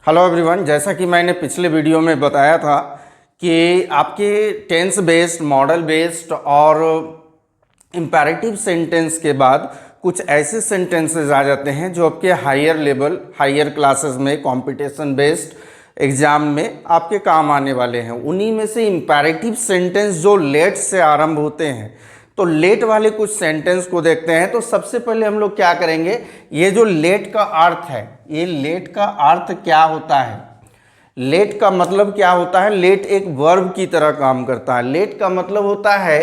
Hello everyone, जैसा कि मैंने पिछले वीडियो में बताया था कि आपके टेंस बेस्ड, मॉडल बेस्ड और इम्पेरेटिव सेंटेंस के बाद कुछ ऐसे सेंटेंसेस आ जाते हैं जो आपके हायर लेवल, हायर क्लासेस में, कंपटीशन बेस्ड एग्जाम में आपके काम आने वाले हैं। उन्हीं में से इम्पेरेटिव सेंटेंस जो लेट से आरंभ होते हैं, तो लेट वाले कुछ सेंटेंस को देखते हैं। तो सबसे पहले हम लोग क्या करेंगे, ये जो लेट का अर्थ है, ये लेट का अर्थ क्या होता है, लेट का मतलब क्या होता है। लेट एक वर्ब की तरह काम करता है। लेट का मतलब होता है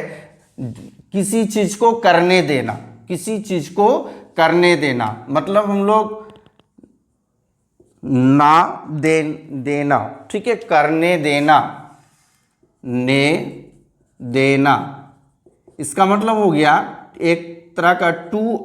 किसी चीज को करने देना, किसी चीज को करने देना। मतलब हम लोग देना, ठीक है, करने देना, ने देना, इसका मतलब हो गया एक तरह का टू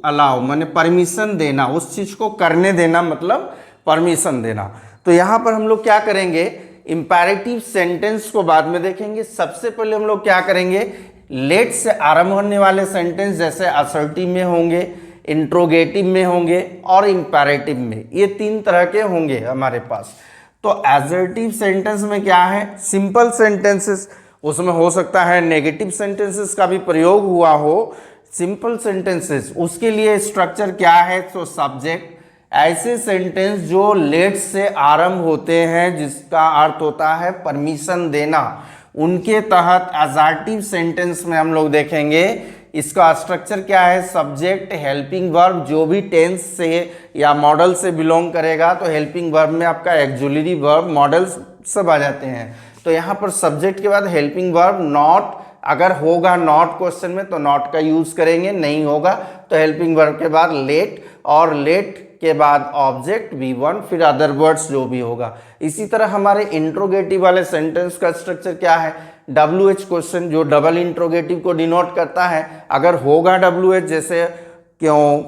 अलाउ माने परमिशन देना, उस चीज को करने देना मतलब परमिशन देना। तो यहां पर हम लोग क्या करेंगे, इंपैरेटिव सेंटेंस को बाद में देखेंगे। सबसे पहले हम लोग क्या करेंगे, लेट से आरंभ होने वाले सेंटेंस जैसे असर्टिव में होंगे, इंट्रोगेटिव में होंगे और इंपैरेटिव में, ये तीन तरह के होंगे हमारे पास। तो असर्टिव सेंटेंस में क्या है, सिंपल सेंटेंसेस, उसमें हो सकता है नेगेटिव सेंटेंसेस का भी प्रयोग हुआ हो। सिंपल सेंटेंसेस, उसके लिए स्ट्रक्चर क्या है, तो सब्जेक्ट, ऐसे सेंटेंस जो लेट से आरंभ होते हैं जिसका अर्थ होता है परमिशन देना, उनके तहत असर्टिव सेंटेंस में हम लोग देखेंगे इसका स्ट्रक्चर क्या है, सब्जेक्ट, हेल्पिंग वर्ब, जो भी टेंस से या मॉडल से बिलोंग करेगा तो हेल्पिंग वर्ब में आपका एक्जुलरी वर्ब, मॉडल सब आ जाते हैं। तो यहाँ पर सब्जेक्ट के बाद हेल्पिंग वर्ब, नॉट, अगर होगा नॉट क्वेश्चन में तो नॉट का यूज करेंगे, नहीं होगा तो हेल्पिंग वर्ब के बाद लेट, और लेट के बाद ऑब्जेक्ट V1, फिर अदर वर्ड्स जो भी होगा। इसी तरह हमारे इंट्रोगेटिव वाले सेंटेंस का स्ट्रक्चर क्या है, WH क्वेश्चन, जो डबल इंट्रोगेटिव को डिनोट करता है। अगर होगा WH जैसे क्यों,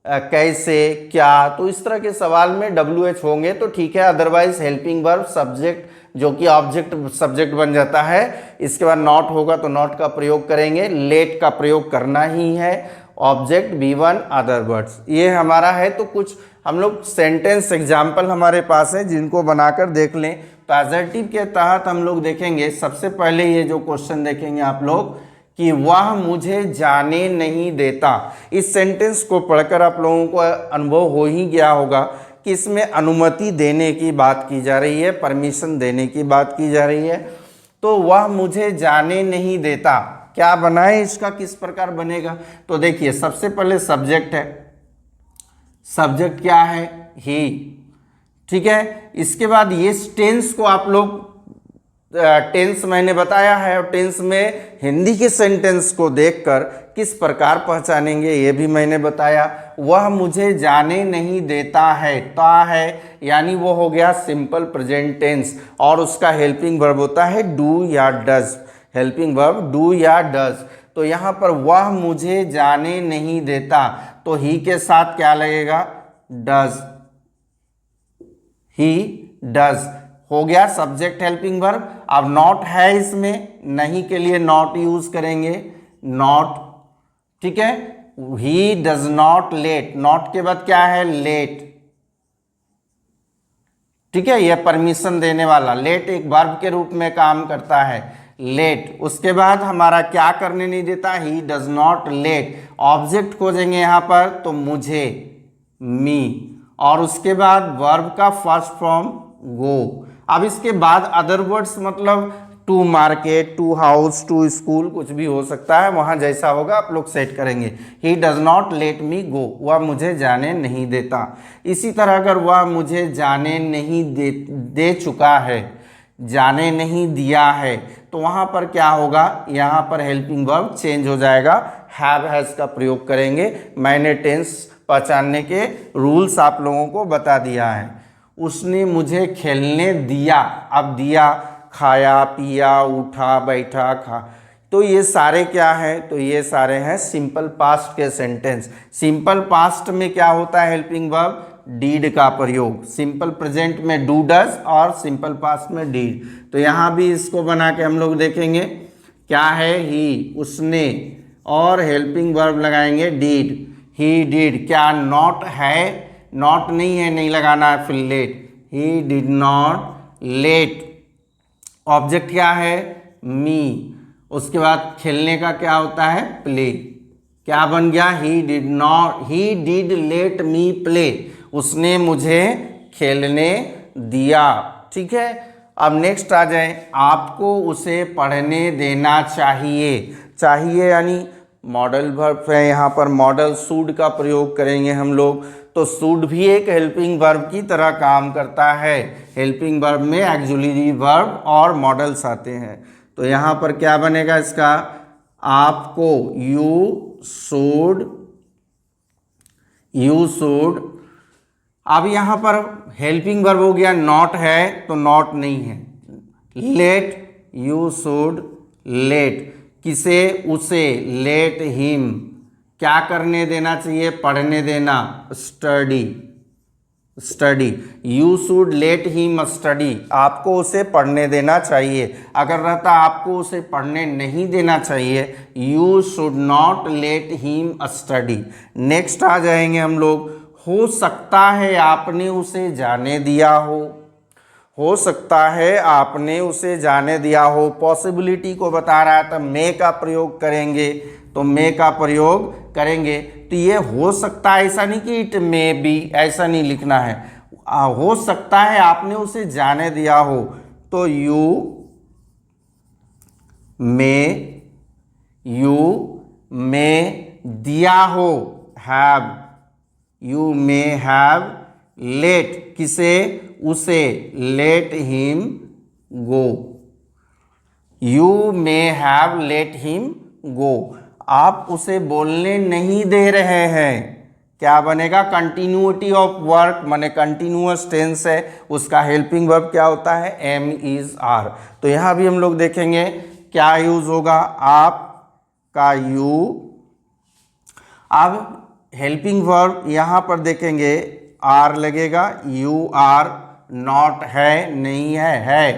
कैसे, क्या, तो इस तरह के सवाल में WH होंगे तो ठीक है, अदरवाइज हेल्पिंग वर्ब, सब्जेक्ट जो कि ऑब्जेक्ट सब्जेक्ट बन जाता है। इसके बाद नॉट होगा तो नॉट का प्रयोग करेंगे, लेट का प्रयोग करना ही है, ऑब्जेक्ट V1, अदर वर्ड्स, ये हमारा है। तो कुछ हम लोग सेंटेंस एग्जाम्पल हमारे पास है जिनको बनाकर देख लें। तो असर्टिव के तहत हम लोग देखेंगे, सबसे पहले ये जो क्वेश्चन देखेंगे आप लोग कि वह मुझे जाने नहीं देता। इस सेंटेंस को पढ़कर आप लोगों को अनुभव हो ही गया होगा कि इसमें अनुमति देने की बात की जा रही है, परमिशन देने की बात की जा रही है। तो वह मुझे जाने नहीं देता, क्या बनाए, इसका किस प्रकार बनेगा। तो देखिए, सबसे पहले सब्जेक्ट है, सब्जेक्ट क्या है, ही, ठीक है। इसके बाद ये टेंस को आप लोग, टेंस मैंने बताया है, और टेंस में हिंदी के सेंटेंस को देखकर किस प्रकार पहचानेंगे ये भी मैंने बताया। वह मुझे जाने नहीं देता है, ता है, यानी वो हो गया सिंपल प्रेजेंट टेंस, और उसका हेल्पिंग वर्ब होता है डू या डज, हेल्पिंग वर्ब डू या डज। तो यहाँ पर वह मुझे जाने नहीं देता, तो ही के साथ क्या लगेगा, डज, ही डज, हो गया सब्जेक्ट हेल्पिंग वर्ब। अब नॉट है इसमें, नहीं के लिए नॉट यूज करेंगे, नॉट, ठीक है। He does not late, not के बाद क्या है, लेट, ठीक है, यह परमिशन देने वाला, लेट एक वर्ब के रूप में काम करता है, लेट। उसके बाद हमारा क्या करने नहीं देता, ही डज नॉट लेट, ऑब्जेक्ट खोजेंगे यहां पर तो मुझे, मी, और उसके बाद वर्ब का फर्स्ट फॉर्म गो। अब इसके बाद अदर वर्ड्स, मतलब to market, to house, to school, कुछ भी हो सकता है, वहां जैसा होगा आप लोग सेट करेंगे। He does not let me go, वह मुझे जाने नहीं देता। इसी तरह अगर वह मुझे जाने नहीं दे चुका है, जाने नहीं दिया है, तो वहां पर क्या होगा, यहां पर हेल्पिंग वर्ब चेंज हो जाएगा, हैव हैज का प्रयोग करेंगे। मैंने टेंस पहचानने के रूल्स आप लोगों को बता दिया है। उसने मुझे खेलने दिया, अब दिया, खाया, पिया, उठा, बैठा, खा, तो ये सारे क्या हैं, तो ये सारे हैं सिंपल पास्ट के सेंटेंस। सिंपल पास्ट में क्या होता है, हेल्पिंग वर्ब डीड का प्रयोग, सिंपल प्रेजेंट में डू डज और सिंपल पास्ट में डीड। तो यहाँ भी इसको बना के हम लोग देखेंगे, क्या है, ही, उसने, और हेल्पिंग वर्ब लगाएंगे डीड, ही डिड। क्या नॉट है, नॉट नहीं है, नहीं लगाना है, फिर let, he did not let. Object क्या है, मी। उसके बाद खेलने का क्या होता है, प्ले। क्या बन गया, he did let me play, उसने मुझे खेलने दिया। ठीक है, अब नेक्स्ट आ जाए, आपको उसे पढ़ने देना चाहिए। चाहिए यानी मॉडल वर्ब है, यहाँ पर मॉडल शुड का प्रयोग करेंगे हम लोग। तो शुड भी एक हेल्पिंग वर्ब की तरह काम करता है। हेल्पिंग वर्ब में एक्सुलरी वर्ब और मॉडल्स आते हैं। तो यहाँ पर क्या बनेगा इसका, आपको, यू शुड। अब यहाँ पर हेल्पिंग वर्ब हो गया, नॉट है तो नॉट नहीं है। लेट, यू शुड लेट, किसे, उसे, लेट हिम, क्या करने देना चाहिए, पढ़ने देना, study, you should let him study, आपको उसे पढ़ने देना चाहिए। अगर रहता आपको उसे पढ़ने नहीं देना चाहिए, you should not let him study. Next आ जाएंगे हम लोग, हो सकता है आपने उसे जाने दिया हो सकता है आपने उसे जाने दिया हो, पॉसिबिलिटी को बता रहा है तो मे का प्रयोग करेंगे, तो मे का प्रयोग करेंगे। तो ये हो सकता है, ऐसा नहीं कि इट मे बी, ऐसा नहीं लिखना है। हो सकता है आपने उसे जाने दिया हो, तो यू मे दिया हो, have, you may have let, किसे, उसे, late him go, you may have let him गो। आप उसे बोलने नहीं दे रहे हैं, क्या बनेगा, कंटिन्यूटी ऑफ वर्क, माने कंटिन्यूअस टेंस है, उसका हेल्पिंग वर्ब क्या होता है, एम इज आर। तो यहाँ भी हम लोग देखेंगे क्या यूज होगा, आप का यू। अब हेल्पिंग वर्ब यहाँ पर देखेंगे, आर लगेगा, यू आर, नॉट है, नहीं है,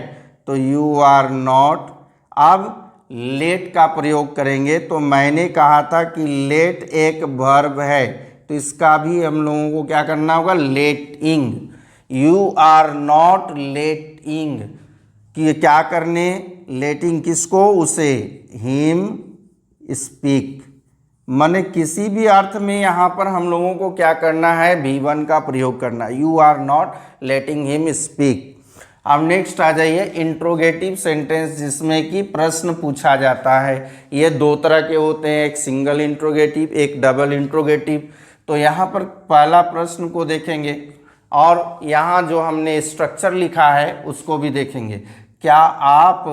तो यू आर नॉट। अब लेट का प्रयोग करेंगे, तो मैंने कहा था कि लेट एक वर्ब है, तो इसका भी हम लोगों को क्या करना होगा, लेटिंग, यू आर नॉट लेटिंग, कि क्या करने, लेटिंग किसको, उसे, हिम स्पीक। माने किसी भी अर्थ में यहाँ पर हम लोगों को क्या करना है, V1 का प्रयोग करना, you are not letting him speak. अब नेक्स्ट आ जाइए, इंट्रोगेटिव सेंटेंस, जिसमें कि प्रश्न पूछा जाता है। ये दो तरह के होते हैं, एक सिंगल इंट्रोगेटिव, एक डबल इंट्रोगेटिव। तो यहाँ पर पहला प्रश्न को देखेंगे और यहाँ जो हमने स्ट्रक्चर लिखा है उसको भी देखेंगे। क्या आप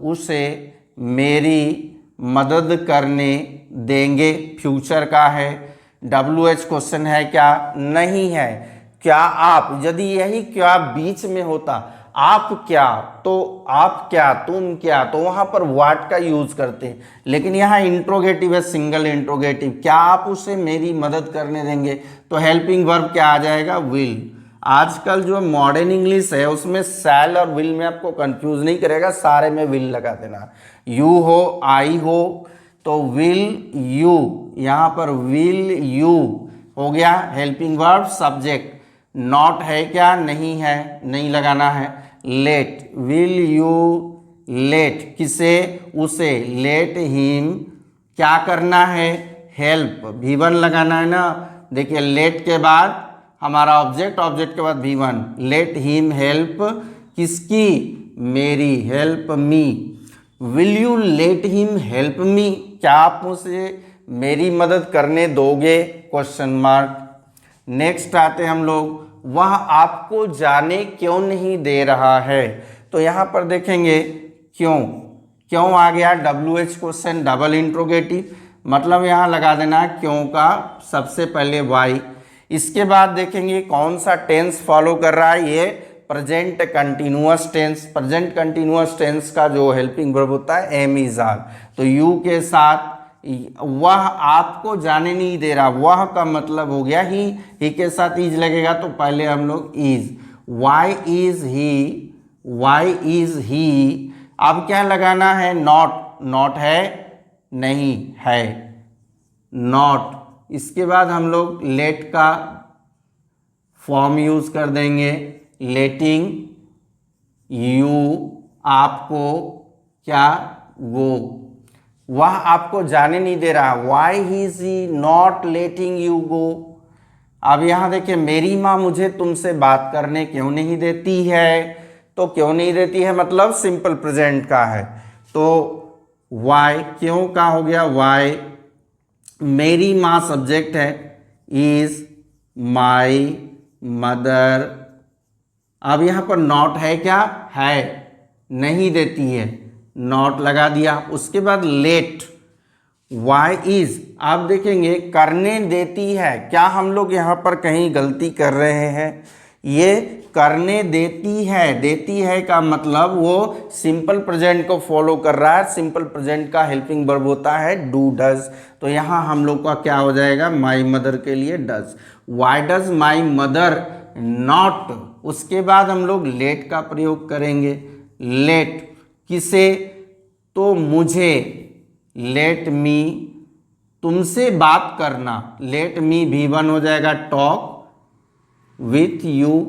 उसे मेरी मदद करने देंगे, फ्यूचर का है, WH क्वेश्चन है क्या, नहीं है। क्या आप, यदि यही क्या बीच में होता, आप क्या, तो आप क्या, तुम क्या, तो वहां पर व्हाट का यूज करते हैं। लेकिन यहाँ इंट्रोगेटिव है, सिंगल इंट्रोगेटिव, क्या आप उसे मेरी मदद करने देंगे, तो हेल्पिंग वर्ब क्या आ जाएगा, विल। आजकल जो मॉडर्न इंग्लिश है उसमें शैल और विल में आपको कंफ्यूज नहीं करेगा, सारे में विल लगा देना, यू हो, आई हो, तो विल यू, यहाँ पर विल यू हो गया हेल्पिंग वर्ब, सब्जेक्ट। नॉट है क्या, नहीं है, नहीं लगाना है, लेट, विल यू लेट, किसे, उसे, लेट हिम, क्या करना है, हेल्प, V1 लगाना है ना। देखिए लेट के बाद हमारा ऑब्जेक्ट, ऑब्जेक्ट के बाद V1, लेट हिम हेल्प, किसकी, मेरी, help me. Will you let him help me, क्या आप उसे मेरी मदद करने दोगे, क्वेश्चन मार्क। नेक्स्ट आते हम लोग, वह आपको जाने क्यों नहीं दे रहा है। तो यहाँ पर देखेंगे क्यों आ गया, WH क्वेश्चन, डबल इंट्रोगेटिव, मतलब यहाँ लगा देना क्यों का सबसे पहले वाई। इसके बाद देखेंगे कौन सा टेंस फॉलो कर रहा है, ये present continuous tense. Present continuous tense का जो हेल्पिंग वर्ब होता है एम इज आर। तो यू के साथ वह आपको जाने नहीं दे रहा, वह का मतलब हो गया ही के साथ इज लगेगा, तो पहले हम लोग इज, वाई इज ही। अब क्या लगाना है, नॉट है, नहीं है, नॉट, इसके बाद हम लोग लेट का फॉर्म यूज कर देंगे, लेटिंग यू, आपको क्या गो, वह आपको जाने नहीं दे रहा, why he is he not letting you go. अब यहां देखिए, मेरी माँ मुझे तुमसे बात करने क्यों नहीं देती है, तो क्यों नहीं देती है मतलब सिंपल प्रेजेंट का है, तो वाई क्यों का हो गया वाई, मेरी माँ सब्जेक्ट है, इज माई मदर। अब यहां पर नॉट है क्या, है, नहीं देती है, नॉट लगा दिया। उसके बाद लेट, वाई इज, आप देखेंगे करने देती है, क्या हम लोग यहाँ पर कहीं गलती कर रहे हैं, ये करने देती है का मतलब वो सिंपल प्रेजेंट को फॉलो कर रहा है, सिंपल प्रेजेंट का हेल्पिंग वर्ब होता है डू डज, तो यहाँ हम लोग का क्या हो जाएगा, माई मदर के लिए does, why does my mother not. उसके बाद हम लोग लेट का प्रयोग करेंगे, लेट किसे, तो मुझे, लेट मी, तुमसे बात करना, लेट मी V1 हो जाएगा talk with you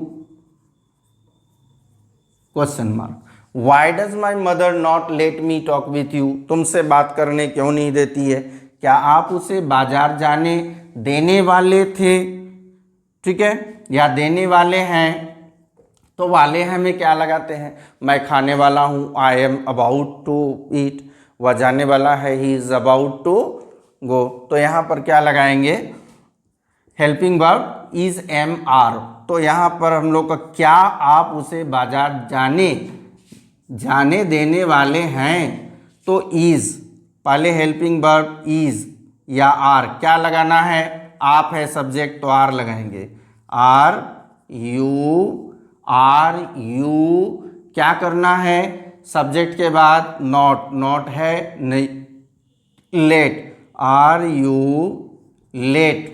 question mark, why does my mother not let me talk with you, तुमसे बात करने क्यों नहीं देती है, क्या आप उसे बाजार जाने देने वाले थे, ठीक है, या देने वाले हैं, तो वाले हैं में क्या लगाते हैं, मैं खाने वाला हूँ, I am about to eat, वह जाने वाला है, he is about to go, तो यहाँ पर क्या लगाएंगे, helping verb is am are, तो यहाँ पर हम लोग का क्या आप उसे बाजार जाने देने वाले हैं, तो इज, पहले हेल्पिंग वर्ब इज या आर, क्या लगाना है, आप है सब्जेक्ट तो आर लगाएंगे, आर यू क्या करना है, सब्जेक्ट के बाद नॉट, नॉट है नहीं, लेट, आर यू लेट।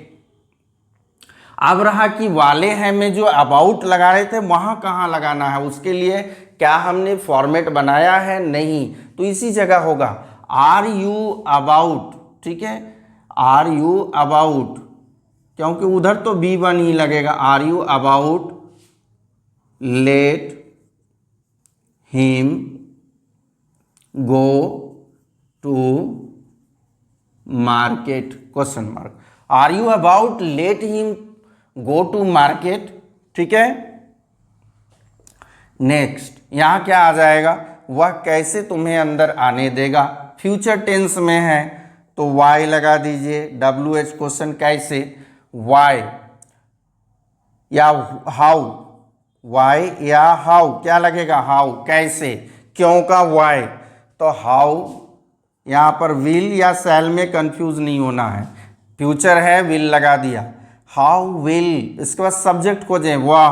अब रहा कि वाले हैं में जो अबाउट लगा रहे थे वहां कहाँ लगाना है, उसके लिए क्या हमने फॉर्मेट बनाया है, नहीं, तो इसी जगह होगा आर यू अबाउट, ठीक है, आर यू अबाउट, क्योंकि उधर तो B1 ही लगेगा, are you about let him go to market question mark, are you about let him go to market, ठीक है। नेक्स्ट यहां क्या आ जाएगा, वह कैसे तुम्हें अंदर आने देगा, फ्यूचर टेंस में है तो वाई लगा दीजिए, WH क्वेश्चन कैसे, वाई या हाउ, वाई या हाउ क्या लगेगा, हाउ कैसे, क्यों का वाई, तो हाउ, यहाँ पर विल या शैल में कंफ्यूज नहीं होना है, फ्यूचर है विल लगा दिया, हाउ विल, इसके बाद सब्जेक्ट खोजें, वह,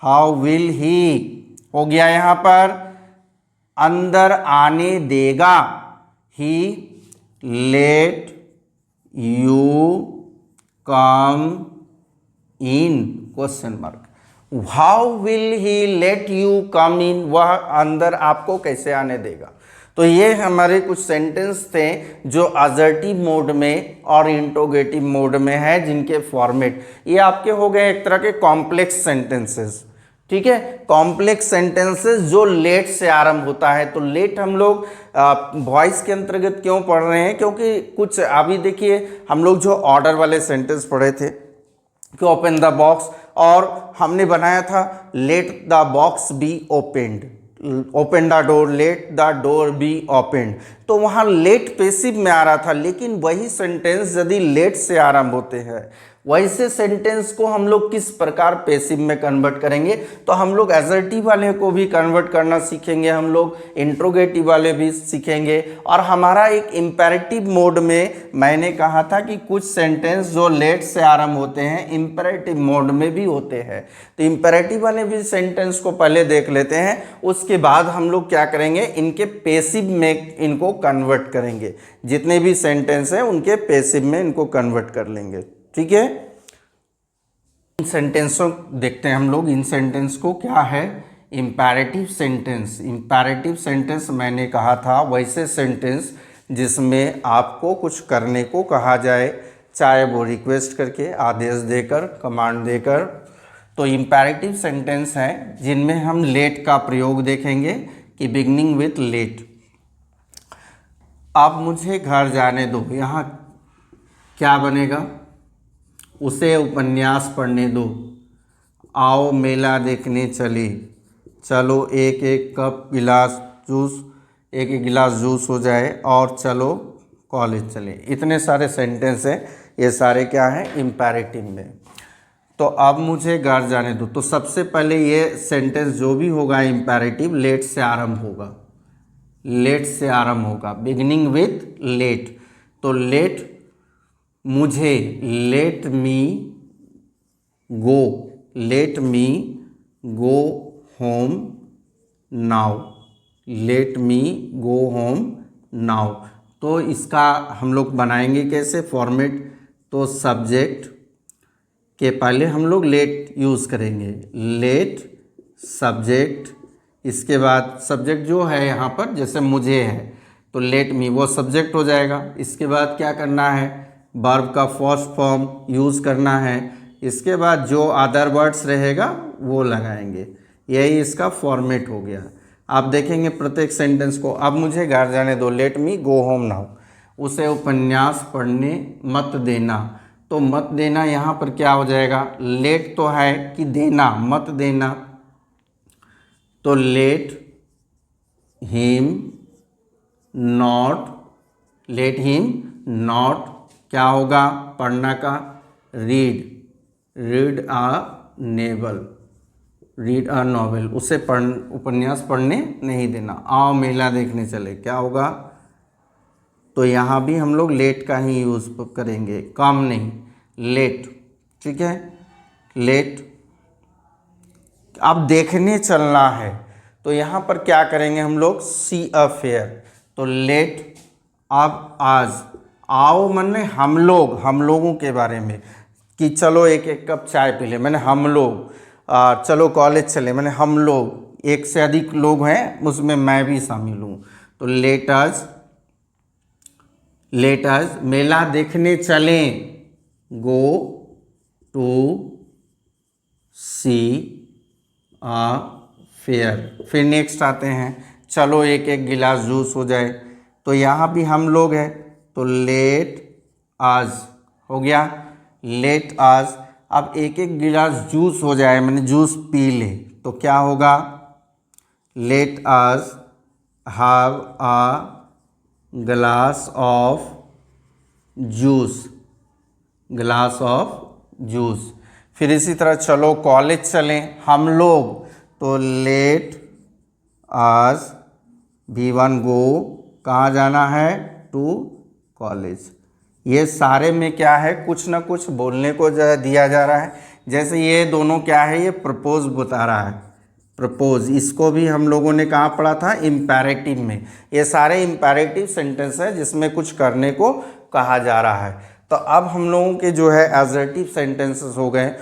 हाउ विल ही हो गया, यहाँ पर अंदर आने देगा, he let you come in question mark, how will he let you come in, वह अंदर आपको कैसे आने देगा। तो ये हमारे कुछ सेंटेंस थे जो असर्टिव मोड में और इंट्रोगेटिव मोड में है, जिनके फॉर्मेट ये आपके हो गए एक तरह के कॉम्प्लेक्स सेंटेंसेस, ठीक है, कॉम्प्लेक्स सेंटेंसेस जो लेट से आरंभ होता है। तो लेट हम लोग वॉइस के अंतर्गत क्यों पढ़ रहे हैं, क्योंकि कुछ अभी देखिए हम लोग जो ऑर्डर वाले सेंटेंस पढ़े थे कि ओपन द बॉक्स, और हमने बनाया था let the box be opened, open the door, let the door be opened, तो वहाँ लेट पेसिव में आ रहा था, लेकिन वही सेंटेंस यदि लेट से आरंभ होते हैं, वैसे सेंटेंस को हम लोग किस प्रकार पेसिव में कन्वर्ट करेंगे, तो हम लोग असर्टिव वाले को भी कन्वर्ट करना सीखेंगे, हम लोग इंट्रोगेटिव वाले भी सीखेंगे, और हमारा एक इंपेरेटिव मोड में मैंने कहा था कि कुछ सेंटेंस जो लेट से आरंभ होते हैं इंपेरेटिव मोड में भी होते हैं, तो इंपेरेटिव वाले भी सेंटेंस को पहले देख लेते हैं, उसके बाद हम लोग क्या करेंगे, इनके पेसिव में इनको कन्वर्ट करेंगे, जितने भी सेंटेंस हैं उनके पेसिव में इनको कन्वर्ट कर लेंगे, ठीक है। इन सेंटेंसों देखते हैं हम लोग, इन सेंटेंस को क्या है, इंपेरेटिव सेंटेंस। इंपेरेटिव सेंटेंस मैंने कहा था वैसे सेंटेंस जिसमें आपको कुछ करने को कहा जाए, चाहे वो रिक्वेस्ट करके, आदेश देकर, कमांड देकर। तो इम्पेरेटिव सेंटेंस हैं जिनमें हम लेट का प्रयोग देखेंगे कि बिगनिंग विथ लेट। अब मुझे घर जाने दो, यहाँ क्या बनेगा? उसे उपन्यास पढ़ने दो। आओ मेला देखने चले, चलो एक एक कप गिलास जूस, एक एक गिलास जूस हो जाए, और चलो कॉलेज चले। इतने सारे सेंटेंस हैं, ये सारे क्या हैं? इम्पेरेटिव में। तो अब मुझे घर जाने दो, तो सबसे पहले ये सेंटेंस जो भी होगा इम्पेरेटिव लेट से आरंभ होगा, लेट से आरंभ होगा, बिगिनिंग विथ लेट। तो लेट मुझे, let me go, let me go home now, let me go home now. तो इसका हम लोग बनाएंगे कैसे फॉर्मेट? तो सब्जेक्ट के पहले हम लोग लेट यूज़ करेंगे, लेट सब्जेक्ट। इसके बाद सब्जेक्ट जो है यहाँ पर जैसे मुझे है तो लेट मी, वो सब्जेक्ट हो जाएगा। इसके बाद क्या करना है? वर्ब का फर्स्ट फॉर्म यूज़ करना है। इसके बाद जो अदर वर्ड्स रहेगा वो लगाएंगे। यही इसका फॉर्मेट हो गया। आप देखेंगे प्रत्येक सेंटेंस को। अब मुझे घर जाने दो, late me go home now. उसे उपन्यास पढ़ने मत देना, तो मत देना यहाँ पर क्या हो जाएगा? लेट तो है कि देना, मत देना, तो let him not, let him not क्या होगा? पढ़ना का read, read a naval, read a novel. उसे उपन्यास पढ़ने नहीं देना। आओ मेला देखने चले, क्या होगा? तो यहाँ भी हम लोग लेट का ही यूज़ करेंगे, कम नहीं, लेट। ठीक है, लेट। अब देखने चलना है तो यहाँ पर क्या करेंगे हम लोग? सी अ फेयर। तो लेट, अब आज, आओ मैंने हम लोग, हम लोगों के बारे में कि चलो एक एक कप चाय पी ले, मैंने हम लोग। चलो कॉलेज चले, मैंने हम लोग, एक से अधिक लोग हैं उसमें मैं भी शामिल हूँ। तो लेट अस, लेट अस मेला देखने चलें, go to see a fair. फिर नेक्स्ट आते हैं, चलो एक एक गिलास जूस हो जाए, तो यहाँ भी हम लोग हैं तो लेट आज हो गया, लेट आज। अब एक एक गिलास जूस हो जाए, मैंने जूस पी ले, तो क्या होगा? Late us have a glass of juice, glass of juice. फिर इसी तरह चलो कॉलेज चलें हम लोग, तो लेट अस V1 गो, कहाँ जाना है? To college. ये सारे में क्या है? कुछ ना कुछ बोलने को दिया जा रहा है। जैसे ये दोनों क्या है? ये प्रपोज बता रहा है, प्रपोज। इसको भी हम लोगों ने कहाँ पढ़ा था? इम्पेरेटिव में। ये सारे इम्पेरेटिव सेंटेंस है जिसमें कुछ करने को कहा जा रहा है। तो अब हम लोगों के जो है एसर्टिव सेंटेंसेस हो गए,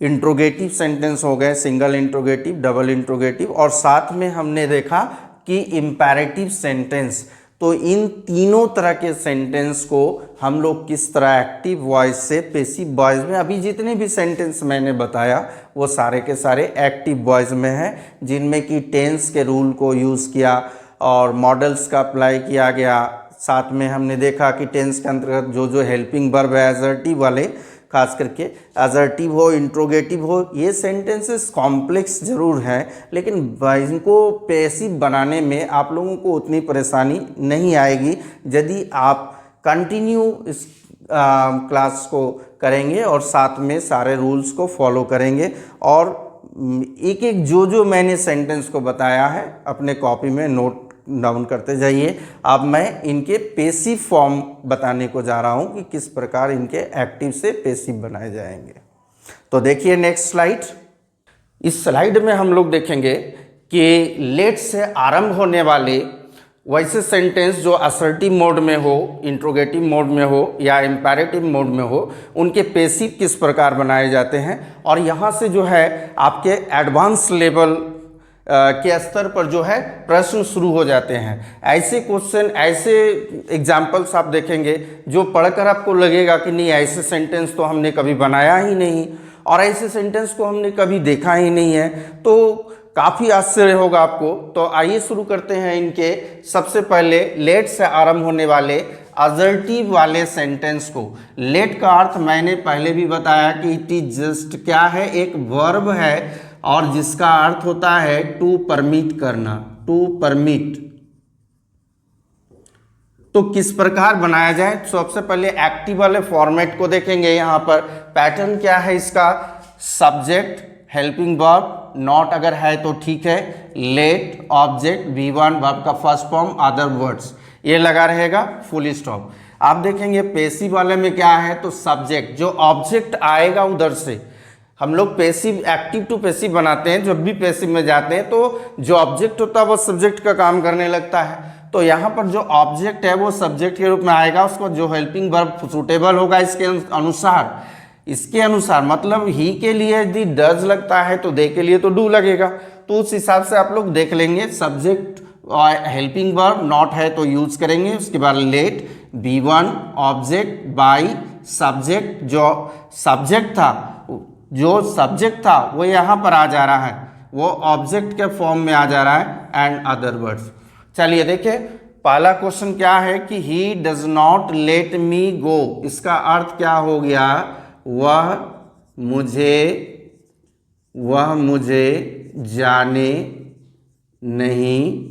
इंट्रोगेटिव सेंटेंस हो गए, सिंगल इंट्रोगेटिव, डबल इंट्रोगेटिव, और साथ में हमने देखा कि इम्पेरेटिव सेंटेंस। तो इन तीनों तरह के सेंटेंस को हम लोग किस तरह एक्टिव वॉइस से पैसिव वॉइस में, अभी जितने भी सेंटेंस मैंने बताया वो सारे के सारे एक्टिव वॉइस में हैं, जिनमें कि टेंस के रूल को यूज़ किया और मॉडल्स का अप्लाई किया गया। साथ में हमने देखा कि टेंस के अंतर्गत जो जो हेल्पिंग वर्ब है एसर्टिव वाले, खास करके एसर्टिव हो, इंट्रोगेटिव हो, ये सेंटेंसेस कॉम्प्लेक्स ज़रूर हैं, लेकिन इनको पैसिव बनाने में आप लोगों को उतनी परेशानी नहीं आएगी यदि आप कंटिन्यू इस क्लास को करेंगे और साथ में सारे रूल्स को फॉलो करेंगे। और एक एक जो जो मैंने सेंटेंस को बताया है अपने कॉपी में नोट डाउन करते जाइए। अब मैं इनके पैसिव फॉर्म बताने को जा रहा हूं कि किस प्रकार इनके एक्टिव से पैसिव बनाए जाएंगे। तो देखिए नेक्स्ट स्लाइड। इस स्लाइड में हम लोग देखेंगे कि लेट से आरंभ होने वाले वैसे सेंटेंस जो असर्टिव मोड में हो, इंट्रोगेटिव मोड में हो या इम्पेरेटिव मोड में हो, उनके पैसिव किस प्रकार बनाए जाते हैं। और यहाँ से जो है आपके एडवांस लेवल के स्तर पर जो है प्रश्न शुरू हो जाते हैं। ऐसे क्वेश्चन, ऐसे एग्जाम्पल्स आप देखेंगे जो पढ़कर आपको लगेगा कि नहीं, ऐसे सेंटेंस तो हमने कभी बनाया ही नहीं और ऐसे सेंटेंस को हमने कभी देखा ही नहीं है, तो काफ़ी आश्चर्य होगा आपको। तो आइए शुरू करते हैं इनके। सबसे पहले लेट से आरंभ होने वाले असर्टिव वाले सेंटेंस को। लेट का अर्थ मैंने पहले भी बताया कि इट इज जस्ट क्या है, एक वर्ब है और जिसका अर्थ होता है टू परमिट करना, टू परमिट। तो किस प्रकार बनाया जाए, सबसे पहले एक्टिव वाले फॉर्मेट को देखेंगे। यहाँ पर पैटर्न क्या है इसका, सब्जेक्ट, हेल्पिंग वर्ब, नॉट अगर है तो ठीक है, लेट, ऑब्जेक्ट, V1 वर्ब का फर्स्ट फॉर्म, अदर वर्ड्स, ये लगा रहेगा, फुल स्टॉप। आप देखेंगे पैसिव वाले में क्या है, तो सब्जेक्ट, जो ऑब्जेक्ट आएगा उधर से। हम लोग पैसिव, एक्टिव टू पैसिव बनाते हैं, जब भी पैसिव में जाते हैं तो जो ऑब्जेक्ट होता है वो सब्जेक्ट का काम करने लगता है। तो यहाँ पर जो ऑब्जेक्ट है वो सब्जेक्ट के रूप में आएगा, उसको जो हेल्पिंग वर्ब सूटेबल होगा इसके अनुसार, इसके अनुसार मतलब ही के लिए यदि डज लगता है तो दे के लिए तो डू लगेगा। तो उस हिसाब से आप लोग देख लेंगे, सब्जेक्ट और हेल्पिंग वर्ब, नॉट है तो यूज करेंगे। उसके बाद let, V1, object, by, subject, जो सब्जेक्ट था वो यहाँ पर आ जा रहा है, वो ऑब्जेक्ट के फॉर्म में आ जा रहा है, एंड अदर वर्ड्स। चलिए देखिए, पहला क्वेश्चन क्या है कि he does not let me go. इसका अर्थ क्या हो गया, वह मुझे जाने नहीं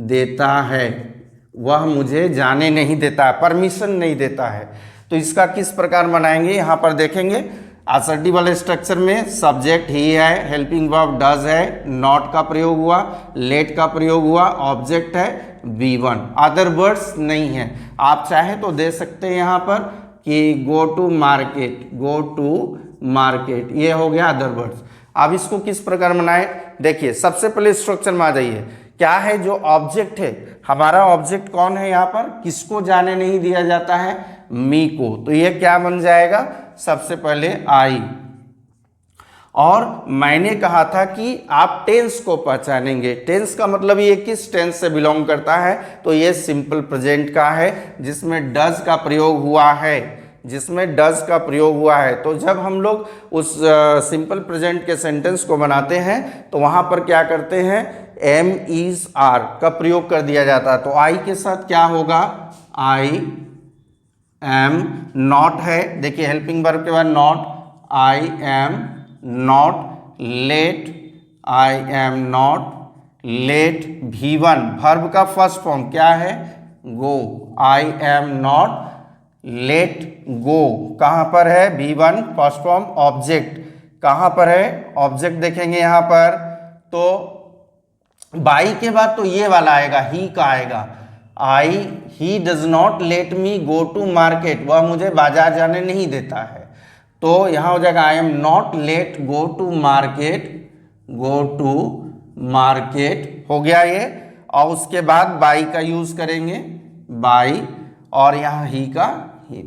देता है, वह मुझे जाने नहीं देता है, परमिशन नहीं देता है। तो इसका किस प्रकार बनाएंगे, यहाँ पर देखेंगे। असर्टिव वाले स्ट्रक्चर में सब्जेक्ट ही है, हेल्पिंग वर्ब डज है, नॉट का प्रयोग हुआ, लेट का प्रयोग हुआ, ऑब्जेक्ट है V1, अदर वर्ड्स नहीं है। आप चाहे तो दे सकते हैं यहाँ पर कि go to market, go to market, ये हो गया अदर वर्ड्स। अब इसको किस प्रकार बनाए, देखिए सबसे पहले स्ट्रक्चर में आ जाइए। क्या है, जो ऑब्जेक्ट है, हमारा ऑब्जेक्ट कौन है यहाँ पर, किसको जाने नहीं दिया जाता है, मी को। तो ये क्या बन जाएगा, सबसे पहले आई। और मैंने कहा था कि आप टेंस को पहचानेंगे। टेंस का मतलब ये किस टेंस से बिलोंग करता है, तो ये सिंपल प्रेजेंट का है, जिसमें डज का प्रयोग हुआ है, जिसमें डज का प्रयोग हुआ है। तो जब हम लोग उस सिंपल प्रेजेंट के सेंटेंस को बनाते हैं तो वहाँ पर क्या करते हैं, एम इज आर का प्रयोग कर दिया जाता है। तो आई के साथ क्या होगा, आई एम, नॉट है, देखिए हेल्पिंग वर्ब के बाद not, I am not, let, I am not let, V1 verb का फर्स्ट फॉर्म क्या है, go, I am not let go, कहाँ पर है, V1 फर्स्ट फॉर्म, ऑब्जेक्ट कहाँ पर है, ऑब्जेक्ट देखेंगे यहाँ पर, तो बाई के बाद तो ये वाला आएगा, ही का आएगा, he does not let me go to market, वह मुझे बाजार जाने नहीं देता है। तो यहाँ हो जाएगा I am not let go to market, go to market हो गया ये। और उसके बाद बाई का यूज करेंगे, बाई, और यहाँ ही का ही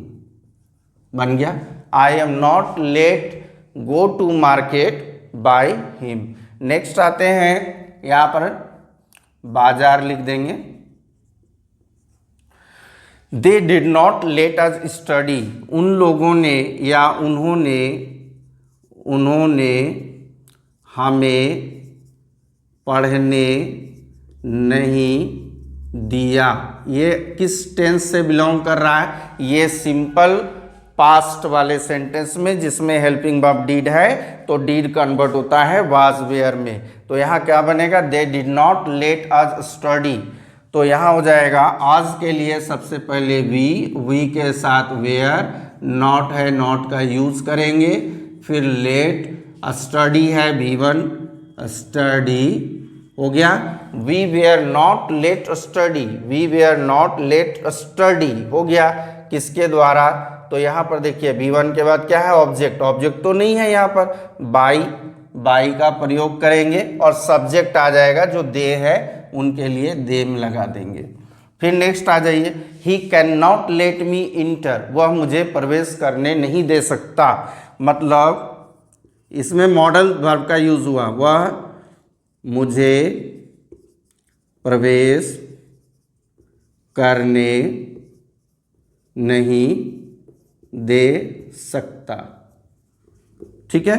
बन गया, I am not let go to market by him. Next आते हैं, यहाँ पर बाजार लिख देंगे, they did not let us study, उन लोगों ने या उन्होंने हमें पढ़ने नहीं दिया। ये किस टेंस से बिलोंग कर रहा है, ये सिंपल पास्ट वाले सेंटेंस में, जिसमें हेल्पिंग वर्ब डिड है तो डिड कन्वर्ट होता है वाज वेयर में। तो यहाँ क्या बनेगा, दे did not let us study. तो यहाँ हो जाएगा आज के लिए सबसे पहले वी के साथ वेयर, नॉट है, नॉट का यूज करेंगे, फिर लेट, स्टडी है V1, स्टडी हो गया, we were not let study, we were not let study हो गया किसके द्वारा, तो यहाँ पर देखिए V1 के बाद क्या है, ऑब्जेक्ट, ऑब्जेक्ट तो नहीं है यहाँ पर, बाई का प्रयोग करेंगे और सब्जेक्ट आ जाएगा, जो दे है उनके लिए देम लगा देंगे। फिर नेक्स्ट आ जाइए, he can not let me inter, वह मुझे प्रवेश करने नहीं दे सकता। मतलब इसमें मॉडल वर्ब का यूज हुआ, वह मुझे प्रवेश करने नहीं दे सकता। ठीक है,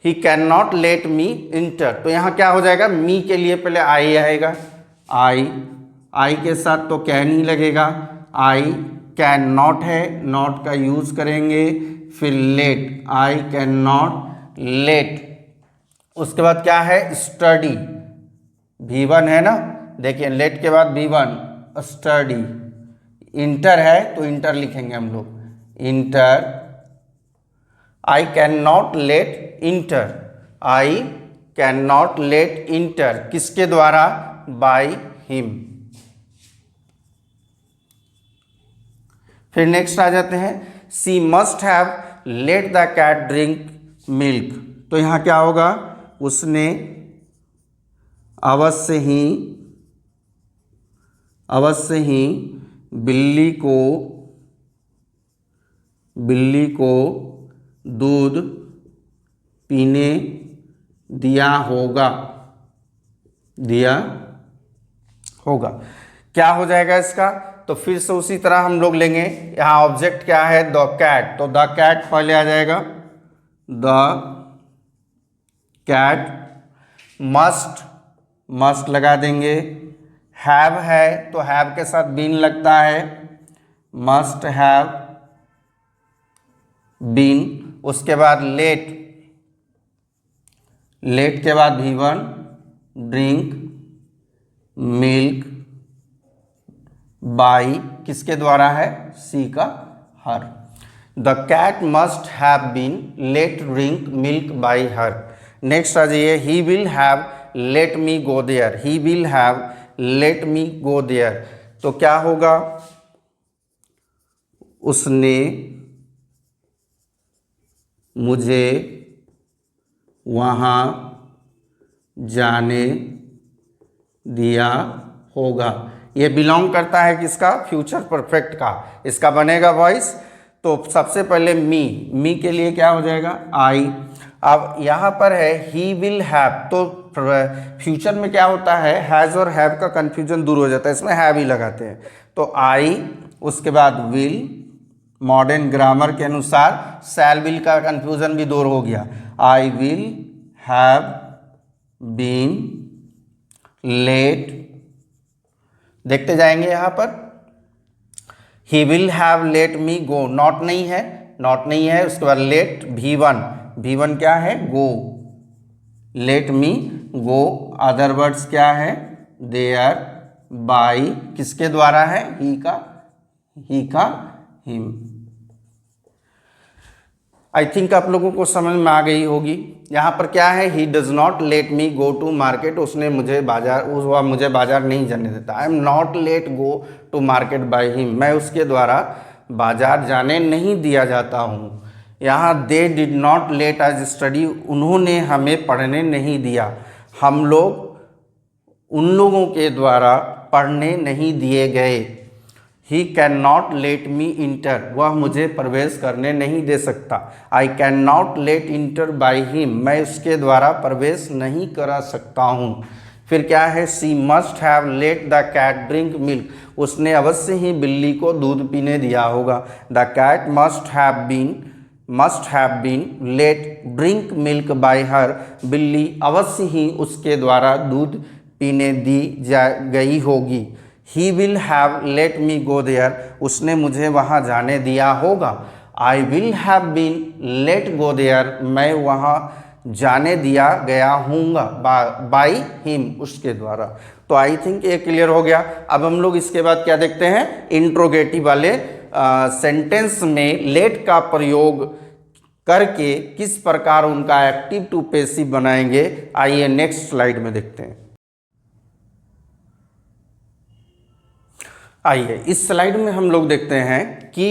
he can not let me inter. तो यहां क्या हो जाएगा, मी के लिए पहले आई आएगा, आई के साथ तो कैन ही लगेगा, आई कैन नॉट है, नॉट का यूज करेंगे, फिर let, I can not let. उसके बाद क्या है, स्टडी, V1 है ना, देखिए लेट के बाद V1 स्टडी। इंटर है तो इंटर लिखेंगे हम लोग, enter, I can not let enter, I can not let enter, किसके द्वारा, बाय हिम। फिर नेक्स्ट आ जाते हैं, she must have let the cat drink milk. तो यहां क्या होगा, उसने अवश्य ही बिल्ली को दूध पीने दिया होगा। क्या हो जाएगा इसका, तो फिर से उसी तरह हम लोग लेंगे, यहाँ ऑब्जेक्ट क्या है, द कैट, तो द कैट पहले आ जाएगा, द कैट मस्ट लगा देंगे, हैव है तो हैव के साथ बीन लगता है, मस्ट हैव बीन। उसके बाद लेट के बाद V1 ड्रिंक मिल्क बाई, किसके द्वारा है, सी का, her. The cat must have been let drink milk by her. Next आ जाइए, he will have let me go there, he will have let me go there. तो क्या होगा, उसने मुझे वहाँ जाने दिया होगा। ये बिलोंग करता है किसका, फ्यूचर परफेक्ट का, इसका बनेगा वॉइस। तो सबसे पहले मी के लिए क्या हो जाएगा, आई। अब यहाँ पर है ही विल हैव, तो फ्यूचर में क्या होता है, हैज़ और हैव का कंफ्यूजन दूर हो जाता है, इसमें हैव ही लगाते हैं। तो आई, उसके बाद विल, मॉडर्न ग्रामर के अनुसार शैल विल का कंफ्यूजन भी दूर हो गया, I will have been let. देखते जाएंगे यहाँ पर, he will have let me go, not नहीं है, उसके बाद लेट V1 क्या है, go, let me go. Other words क्या है, देयर, बाई, किसके द्वारा है, ही का, हिम। आई थिंक आप लोगों को समझ में आ गई होगी। यहाँ पर क्या है, he does not let me go to market, उसने मुझे बाजार नहीं जाने देता। I am not let go to market by him, मैं उसके द्वारा बाजार जाने नहीं दिया जाता हूँ। यहाँ दे did not let us study, उन्होंने हमें पढ़ने नहीं दिया, हम लोग उन लोगों के द्वारा पढ़ने नहीं दिए गए। He can not let me inter, वह मुझे प्रवेश करने नहीं दे सकता। आई can not let inter by him, मैं उसके द्वारा प्रवेश नहीं करा सकता हूँ। फिर क्या है, she must have let the cat drink milk, उसने अवश्य ही बिल्ली को दूध पीने दिया होगा। The cat must have been let drink milk by her, बिल्ली अवश्य ही उसके द्वारा दूध पीने दी गई होगी। He will have let me go there, उसने मुझे वहाँ जाने दिया होगा। I will have been let go there, मैं वहाँ जाने दिया गया हूँगा, बाई हिम, उसके द्वारा। तो आई थिंक ये क्लियर हो गया। अब हम लोग इसके बाद क्या देखते हैं, इंट्रोगेटिव वाले सेंटेंस में लेट का प्रयोग करके किस प्रकार उनका एक्टिव टू पैसिव बनाएंगे। आइए नेक्स्ट स्लाइड में देखते हैं। आइए इस स्लाइड में हम लोग देखते हैं कि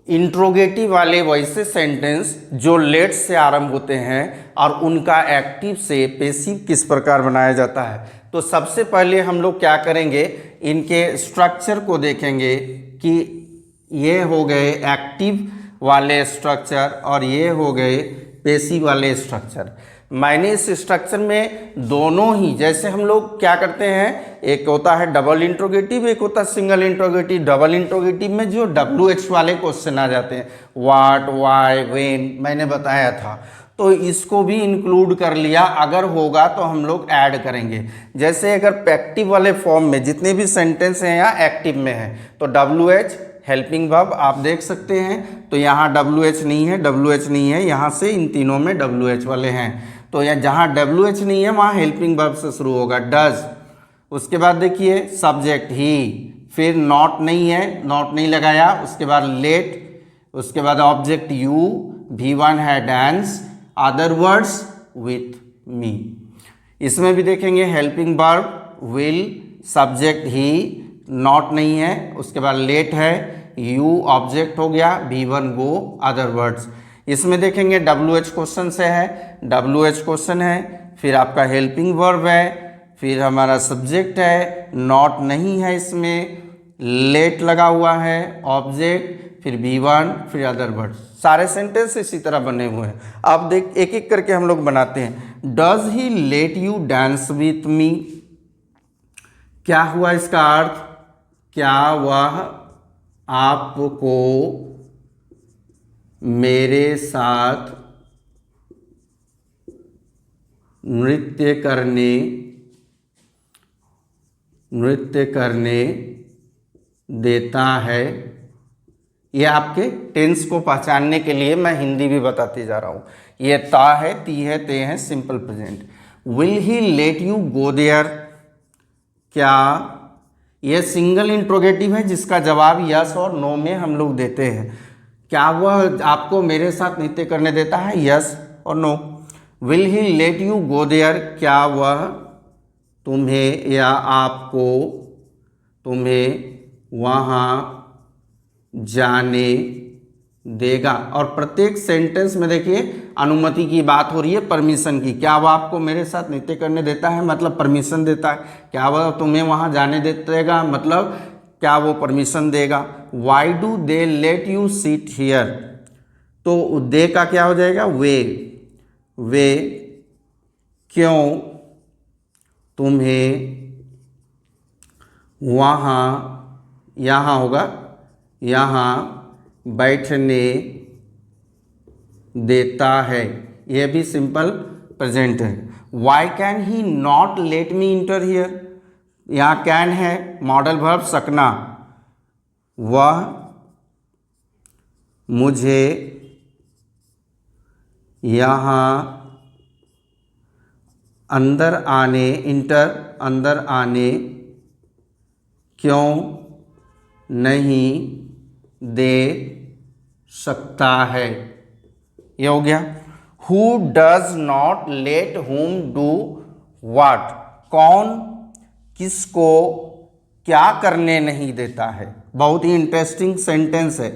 इंट्रोगेटिव वाले वैसे सेंटेंस जो लेट से आरंभ होते हैं और उनका एक्टिव से पैसिव किस प्रकार बनाया जाता है। तो सबसे पहले हम लोग क्या करेंगे, इनके स्ट्रक्चर को देखेंगे कि ये हो गए एक्टिव वाले स्ट्रक्चर और ये हो गए पेसिव वाले स्ट्रक्चर। मैंने इस स्ट्रक्चर में दोनों ही, जैसे हम लोग क्या करते हैं, एक होता है डबल इंट्रोगेटिव, एक होता है सिंगल इंट्रोगेटिव। डबल इंट्रोगेटिव में जो WH वाले क्वेश्चन आ जाते हैं, व्हाट, व्हाई, व्हेन, मैंने बताया था, तो इसको भी इंक्लूड कर लिया। अगर होगा तो हम लोग ऐड करेंगे। जैसे अगर एक्टिव वाले फॉर्म में जितने भी सेंटेंस हैं या एक्टिव में है, तो WH हेल्पिंग वर्ब आप देख सकते हैं, तो यहाँ WH नहीं है, WH नहीं है, यहाँ से इन तीनों में WH वाले हैं। तो यहाँ जहाँ WH नहीं है वहाँ हेल्पिंग वर्ब से शुरू होगा, डज। उसके बाद देखिए सब्जेक्ट ही, फिर नॉट नहीं है, नॉट नहीं लगाया, उसके बाद लेट, उसके बाद ऑब्जेक्ट यू, V1 है dance, other words with me. इसमें भी देखेंगे helping verb will, subject he, not नहीं है, उसके बाद लेट है, यू ऑब्जेक्ट हो गया, V1 गो, अदर वर्ड्स। इसमें देखेंगे WH क्वेश्चन से है, WH क्वेश्चन है, फिर आपका हेल्पिंग वर्ब है, फिर हमारा सब्जेक्ट है, नॉट नहीं है, इसमें लेट लगा हुआ है, ऑब्जेक्ट, फिर V1, फिर अदर वर्ड्स। सारे सेंटेंस इसी तरह बने हुए हैं। अब देख एक एक करके हम लोग बनाते हैं। Does he let you dance with मी, क्या हुआ इसका अर्थ, क्या वह आपको मेरे साथ नृत्य करने देता है। ये आपके टेंस को पहचानने के लिए मैं हिंदी भी बताते जा रहा हूँ। ये ता है, ती है, ते है, simple present. Will he let you go there, क्या, ये सिंगल इंट्रोगेटिव है जिसका जवाब यस और नो में हम लोग देते हैं। क्या वह आपको मेरे साथ नृत्य करने देता है, यस और no. Will he let you go there, क्या वह तुम्हें या आपको तुम्हें वहाँ जाने देगा। और प्रत्येक सेंटेंस में देखिए अनुमति की बात हो रही है, परमिशन की। क्या वह आपको मेरे साथ नृत्य करने देता है, मतलब परमिशन देता है। क्या वह तुम्हें वहाँ जाने देगा, मतलब क्या वो परमिशन देगा। Y do they let you sit here, तो दे का क्या हो जाएगा, वे क्यों तुम्हें वहाँ, यहाँ होगा, यहाँ बैठने देता है। यह भी सिंपल प्रेजेंट है। Why can he not let me enter here, यहाँ कैन है, मॉडल वर्ब सकना, वह मुझे यहाँ अंदर आने, इंटर अंदर आने क्यों नहीं दे सकता है। ये हो गया। हु डज नॉट लेट हुम डू व्हाट, कौन किसको क्या करने नहीं देता है। बहुत ही इंटरेस्टिंग सेंटेंस है।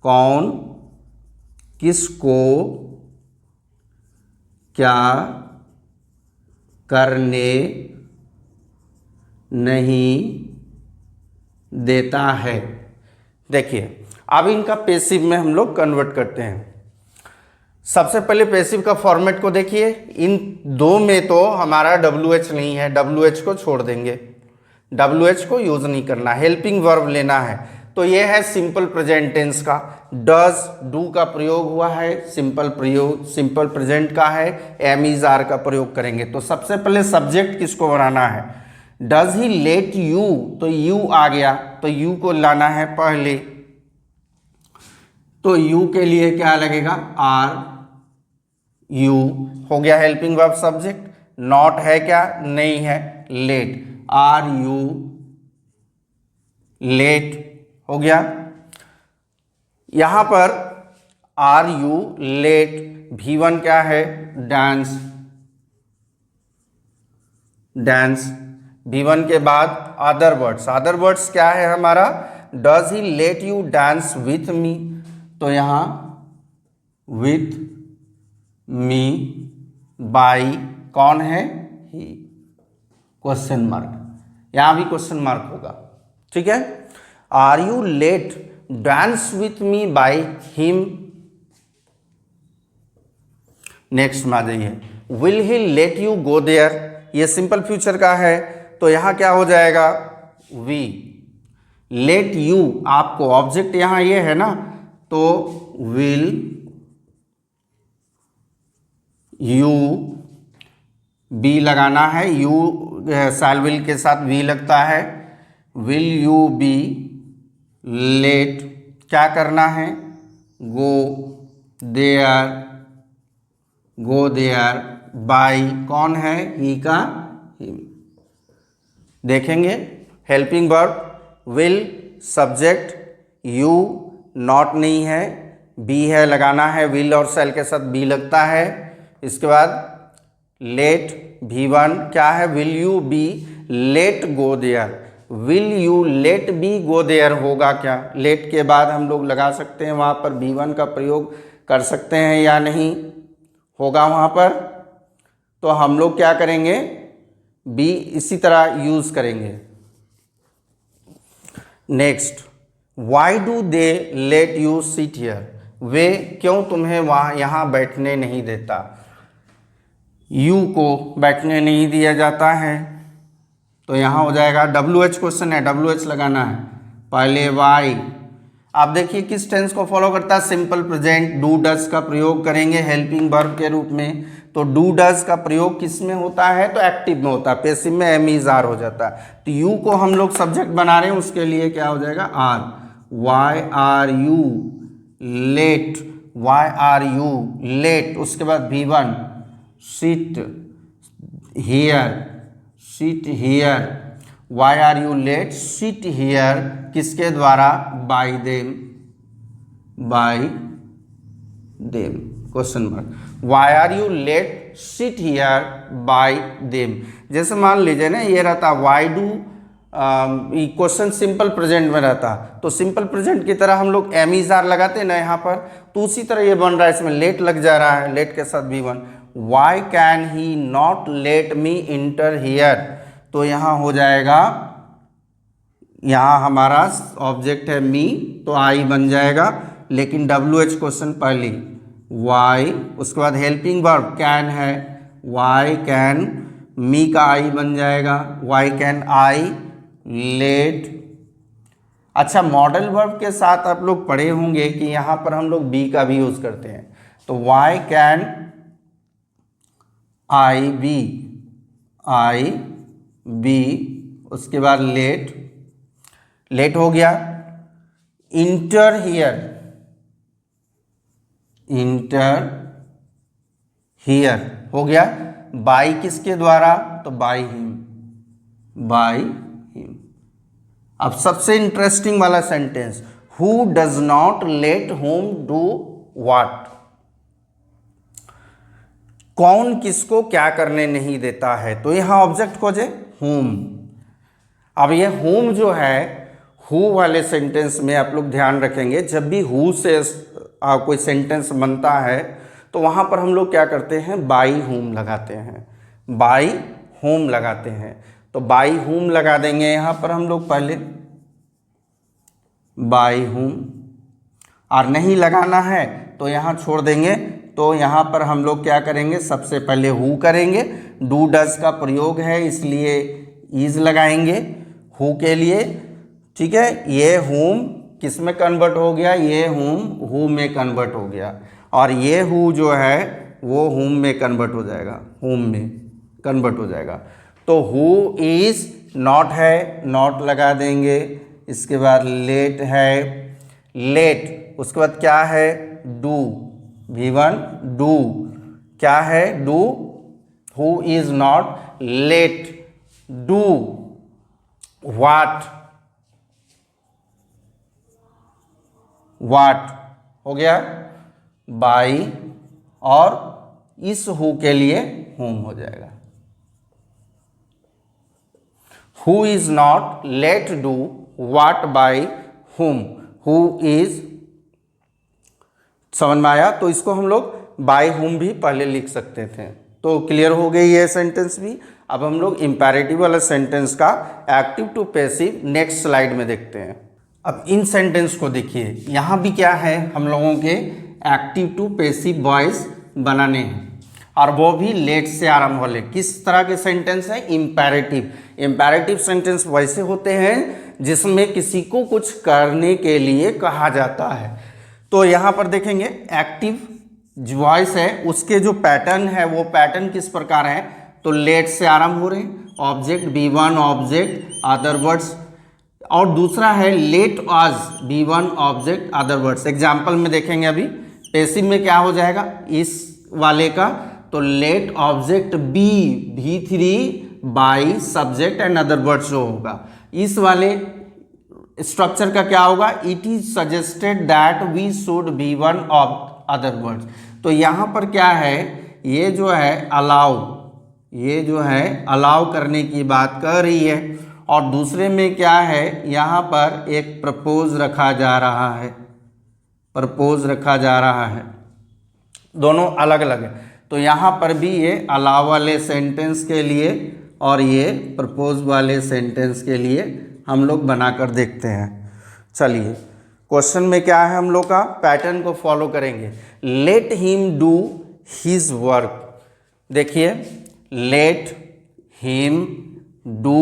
कौन किसको क्या करने नहीं देता है। देखिए अब इनका पैसिव में हम लोग कन्वर्ट करते हैं। सबसे पहले पैसिव का फॉर्मेट को देखिए। इन दो में तो हमारा WH नहीं है, WH को छोड़ देंगे, WH को यूज नहीं करना, हेल्पिंग वर्ब लेना है। तो ये है सिंपल प्रेजेंट टेंस का। डज, डू का प्रयोग हुआ है, सिंपल प्रेजेंट का है, एम इज आर का प्रयोग करेंगे। तो सबसे पहले सब्जेक्ट किसको बनाना है, डज ही लेट यू, तो यू आ गया, तो यू को लाना है पहले। तो यू के लिए क्या लगेगा, आर, यू हो गया हेल्पिंग वर्ब सब्जेक्ट। नॉट है क्या, नहीं है, लेट, आर यू लेट हो गया। यहां पर आर यू लेट, V1 क्या है, डांस, V1 के बाद अदर वर्ड्स क्या है हमारा, does he let you dance with मी, तो यहां विथ मी बाई कौन है, ही, क्वेश्चन मार्क, यहां भी क्वेश्चन मार्क होगा। ठीक है। Are you let dance with me by him, next में आ जाइए, will he let you go there, ये सिंपल फ्यूचर का है, तो यहाँ क्या हो जाएगा, वी। लेट यू, आपको ऑब्जेक्ट यहाँ ये है ना, तो विल यू, बी लगाना है, यू शैल विल के साथ वी लगता है, विल यू बी लेट, क्या करना है, go there, go there by, कौन है, ही का हिम। देखेंगे helping verb, will subject, you not नहीं है, बी है लगाना है, विल और शैल के साथ बी लगता है। इसके बाद लेट V1 क्या है, will you be let go there, will you let be go there होगा क्या, लेट के बाद हम लोग लगा सकते हैं वहाँ पर V1 का प्रयोग कर सकते हैं या नहीं होगा वहाँ पर, तो हम लोग क्या करेंगे, बी इसी तरह यूज़ करेंगे। Next, why do they let you sit here, वे क्यों तुम्हें वहाँ यहाँ बैठने नहीं देता, यू को बैठने नहीं दिया जाता है, तो यहाँ हो जाएगा WH क्वेश्चन है, WH लगाना है, पहले वाई। आप देखिए किस टेंस को फॉलो करता है, सिंपल प्रेजेंट, डू डज का प्रयोग करेंगे हेल्पिंग वर्ब के रूप में, तो डू डज का प्रयोग किस में होता है, तो एक्टिव में होता है, पैसिव में एम इज आर हो जाता है, तो यू को हम लोग सब्जेक्ट बना रहे हैं, उसके लिए क्या हो जाएगा are, why are you let, why are you let, उसके बाद V1 sit here, sit here, why are you let sit here, किसके द्वारा, by them, by them, question mark, why are you let sit here by them. जैसे मान लीजिए ना ये रहता why do, question simple present में रहता, तो सिंपल प्रेजेंट की तरह हम लोग एम इज आर लगाते हैं ना यहाँ पर, तो उसी तरह ये बन रहा है, इसमें लेट लग जा रहा है, लेट के साथ V1, why can he not let me enter here, तो यहाँ हो जाएगा, यहाँ हमारा ऑब्जेक्ट है मी, तो आई बन जाएगा, लेकिन WH क्वेश्चन पहले, वाई, उसके बाद हेल्पिंग वर्ब कैन है, वाई कैन, मी का आई बन जाएगा, वाई कैन आई लेट। अच्छा, मॉडल वर्ब के साथ आप लोग पढ़े होंगे कि यहाँ पर हम लोग बी का भी यूज़ करते हैं, तो वाई कैन आई बी, उसके बाद लेट, लेट हो गया, इंटर हियर, इंटर हियर हो गया, बाई किसके द्वारा, तो बाई हिम, बाई हिम। अब सबसे इंटरेस्टिंग वाला sentence, who does not late home do what, कौन किसको क्या करने नहीं देता है, तो यहाँ ऑब्जेक्ट खोजे होम। अब ये होम जो है, हु वाले सेंटेंस में आप लोग ध्यान रखेंगे, जब भी हु से कोई सेंटेंस बनता है तो वहाँ पर हम लोग क्या करते हैं, बाई होम लगाते हैं, बाई होम लगाते हैं, तो बाई होम लगा देंगे यहाँ पर हम लोग पहले, बाई होम, और नहीं लगाना है तो यहाँ छोड़ देंगे, तो यहाँ पर हम लोग क्या करेंगे, सबसे पहले हु करेंगे, डू डज का प्रयोग है इसलिए इज लगाएंगे हु के लिए, ठीक है, ये होम किस में कन्वर्ट हो गया, ये होम हु में कन्वर्ट हो गया, और ये हु जो है वो होम में कन्वर्ट हो जाएगा, होम में कन्वर्ट हो जाएगा, तो हु इज नॉट है, नॉट लगा देंगे, इसके बाद लेट है, लेट, उसके बाद क्या है, डू, V1 डू, क्या है, do, who is not let do what, what हो गया, बाई, और इस हु के लिए होम हो जाएगा, who is not let do what by हुम, हु इज, समझ में आया, तो इसको हम लोग बाय हुम भी पहले लिख सकते थे, तो क्लियर हो गई ये सेंटेंस भी। अब हम लोग इंपैरेटिव वाला सेंटेंस का active to passive next slide में देखते हैं। अब इन सेंटेंस को देखिए, यहाँ भी क्या है, हम लोगों के एक्टिव टू पैसिव वॉइस बनाने हैं, और वो भी लेट से आरंभ वाले। किस तरह के सेंटेंस है? इम्पेरेटिव। इम्पेरेटिव सेंटेंस वैसे होते हैं जिसमें किसी को कुछ करने के लिए कहा जाता है। तो यहाँ पर देखेंगे एक्टिव वॉइस है, उसके जो पैटर्न है वो पैटर्न किस प्रकार है? तो लेट से आरंभ हो रहे हैं, object B1 object other words, और दूसरा है let us B1 object other words. Example में देखेंगे अभी पैसिव में क्या हो जाएगा इस वाले का, तो let object be V3 by subject and other words जो होगा। इस वाले स्ट्रक्चर का क्या होगा? It is suggested that we should B1 of other words. तो यहाँ पर क्या है, ये जो है अलाउ, ये जो है अलाउ करने की बात कर रही है, और दूसरे में क्या है, यहाँ पर एक प्रपोज रखा जा रहा है, प्रपोज रखा जा रहा है, दोनों अलग अलग है। तो यहाँ पर भी ये अलाउ वाले सेंटेंस के लिए और ये प्रपोज वाले सेंटेंस के लिए हम लोग बनाकर देखते हैं। चलिए क्वेश्चन में क्या है, हम लोग का पैटर्न को फॉलो करेंगे। Let him do his work. देखिए लेट हिम डू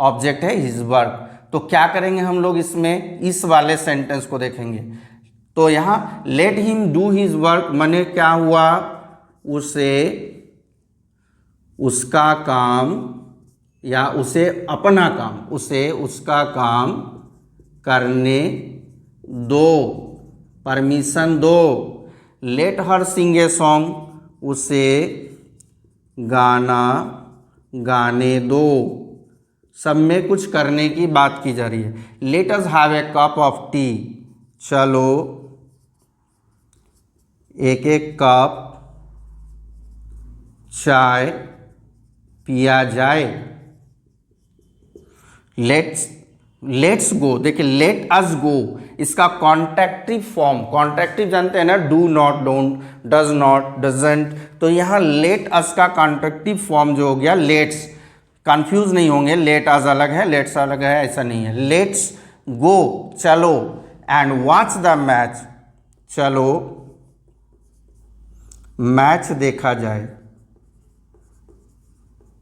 ऑब्जेक्ट है हिज वर्क, तो क्या करेंगे हम लोग इसमें, इस वाले सेंटेंस को देखेंगे। तो यहाँ let him do his work माने क्या हुआ, उसे उसका काम या उसे अपना काम, उसे उसका काम करने दो, परमिशन दो। Late her sing a song, उसे गाना गाने दो। सब में कुछ करने की बात की जा रही है। Late us have a cup of T, चलो एक एक कप चाय पिया जाए। लेट्स गो, देखिए लेट अस गो, इसका कॉन्ट्रैक्टिव फॉर्म, कॉन्ट्रैक्टिव जानते हैं ना, do not, don't, does not, doesn't, तो यहाँ लेट अस का कॉन्ट्रैक्टिव फॉर्म जो हो गया लेट्स। कंफ्यूज नहीं होंगे, लेट अस अलग है, लेट्स अलग है, ऐसा नहीं है। लेट्स गो चलो, एंड वॉच द मैच, चलो मैच देखा जाए,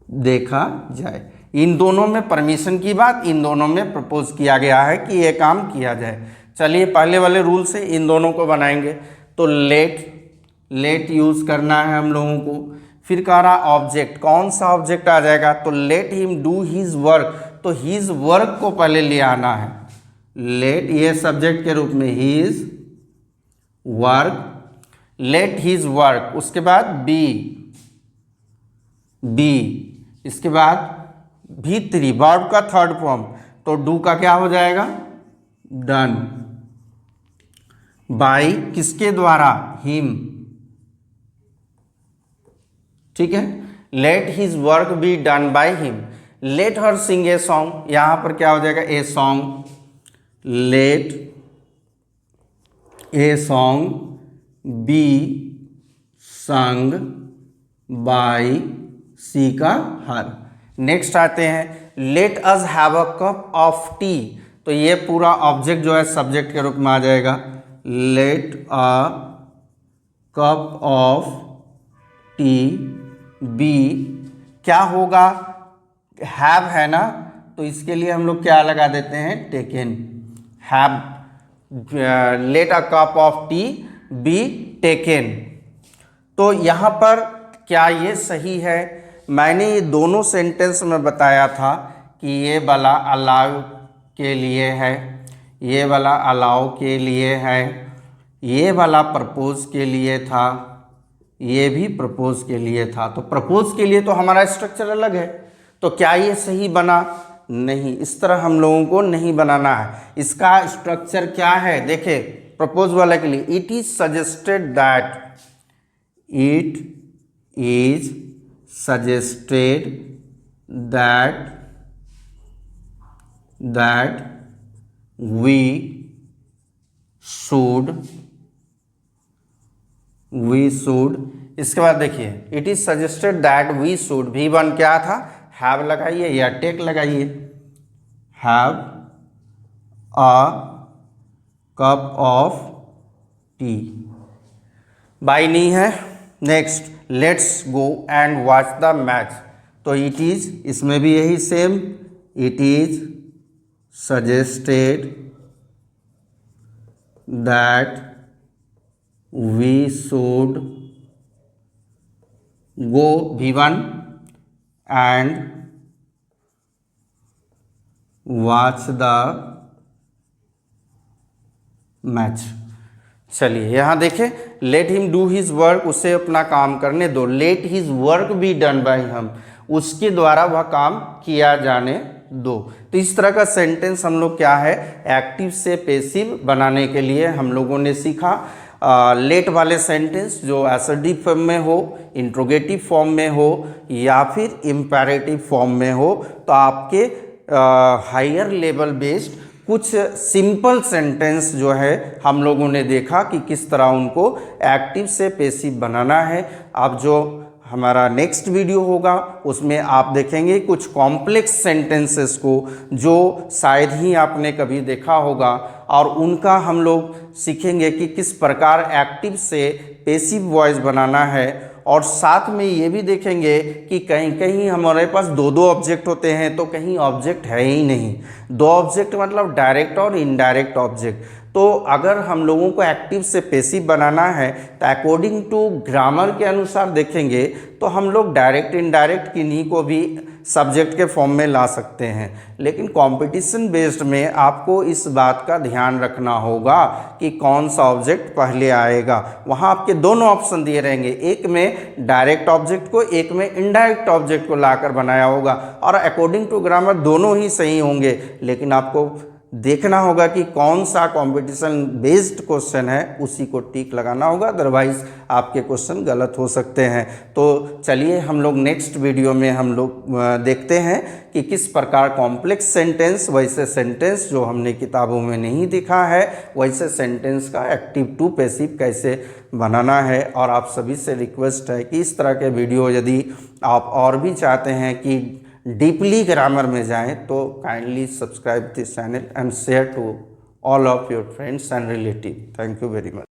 देखा जाए। इन दोनों में परमिशन की बात, इन दोनों में प्रपोज किया गया है कि ये काम किया जाए। चलिए पहले वाले रूल से इन दोनों को बनाएंगे। तो लेट यूज करना है हम लोगों को। फिर कह रहा ऑब्जेक्ट, कौन सा ऑब्जेक्ट आ जाएगा, तो let him do his work, तो हिज वर्क को पहले ले आना है। लेट ये सब्जेक्ट के रूप में, his work, late his work, उसके बाद बी, इसके बाद V3 वर्ब का थर्ड फॉर्म, तो डू का क्या हो जाएगा, डन, बाय किसके द्वारा, हिम, ठीक है। Let his work be done by him. Let her sing a song, यहां पर क्या हो जाएगा, a song, let a song be sung by she का हर। नेक्स्ट आते हैं let us have a cup of tea, तो ये पूरा ऑब्जेक्ट जो है सब्जेक्ट के रूप में आ जाएगा। Let a cup of tea be, क्या होगा, हैव है ना, तो इसके लिए हम लोग क्या लगा देते हैं, taken, have, let a cup of tea be taken. तो यहाँ पर क्या ये सही है? मैंने ये दोनों सेंटेंस में बताया था कि ये वाला अलाउ के लिए है, ये वाला अलाउ के लिए है, ये वाला प्रपोज के लिए था, ये भी प्रपोज के लिए था। तो प्रपोज के लिए तो हमारा स्ट्रक्चर अलग है, तो क्या ये सही बना? नहीं, इस तरह हम लोगों को नहीं बनाना है। इसका स्ट्रक्चर क्या है, देखे प्रपोज वाले के लिए, it is suggested that, it is suggested that we should, इसके बाद देखिए it is suggested that we should, V1 क्या था, हैव लगाइए या टेक लगाइए, have a cup of tea, by नहीं है। Next let's go and watch the match. तो इट इज, इसमें भी यही same, it is suggested that we should go V1 and watch the match. चलिए यहाँ देखें, let him do his work, उसे अपना काम करने दो। Late his work be done bye हम, उसके द्वारा वह काम किया जाने दो। तो इस तरह का सेंटेंस हम लोग क्या है, एक्टिव से पैसिव बनाने के लिए हम लोगों ने सीखा। लेट वाले सेंटेंस जो असर्टिव फॉर्म में हो, इंट्रोगेटिव फॉर्म में हो या फिर इम्पेरेटिव फॉर्म में हो, तो आपके हायर लेवल बेस्ड कुछ सिंपल सेंटेंस जो है हम लोगों ने देखा कि किस तरह उनको एक्टिव से पैसिव बनाना है। अब जो हमारा नेक्स्ट वीडियो होगा उसमें आप देखेंगे कुछ कॉम्प्लेक्स सेंटेंसेस को जो शायद ही आपने कभी देखा होगा, और उनका हम लोग सीखेंगे कि किस प्रकार एक्टिव से पैसिव वॉइस बनाना है। और साथ में ये भी देखेंगे कि कहीं कहीं हमारे पास दो दो ऑब्जेक्ट होते हैं तो कहीं ऑब्जेक्ट है ही नहीं। दो ऑब्जेक्ट मतलब डायरेक्ट और इनडायरेक्ट ऑब्जेक्ट। तो अगर हम लोगों को एक्टिव से पैसिव बनाना है तो अकॉर्डिंग टू ग्रामर के अनुसार देखेंगे तो हम लोग डायरेक्ट इनडायरेक्ट किन्हीं को भी सब्जेक्ट के फॉर्म में ला सकते हैं। लेकिन कंपटीशन बेस्ड में आपको इस बात का ध्यान रखना होगा कि कौन सा ऑब्जेक्ट पहले आएगा। वहाँ आपके दोनों ऑप्शन दिए रहेंगे, एक में डायरेक्ट ऑब्जेक्ट को, एक में इनडायरेक्ट ऑब्जेक्ट को लाकर बनाया होगा, और अकॉर्डिंग टू ग्रामर दोनों ही सही होंगे। लेकिन आपको देखना होगा कि कौन सा कंपटीशन बेस्ड क्वेश्चन है, उसी को टिक लगाना होगा, अदरवाइज आपके क्वेश्चन गलत हो सकते हैं। तो चलिए हम लोग नेक्स्ट वीडियो में हम लोग देखते हैं कि किस प्रकार कॉम्प्लेक्स सेंटेंस, वैसे सेंटेंस जो हमने किताबों में नहीं देखा है, वैसे सेंटेंस का एक्टिव टू पैसिव कैसे बनाना है। और आप सभी से रिक्वेस्ट है कि इस तरह के वीडियो यदि आप और भी चाहते हैं कि डीपली ग्रामर में जाएं तो kindly subscribe this channel and share to all of your friends and relatives. Thank you very much.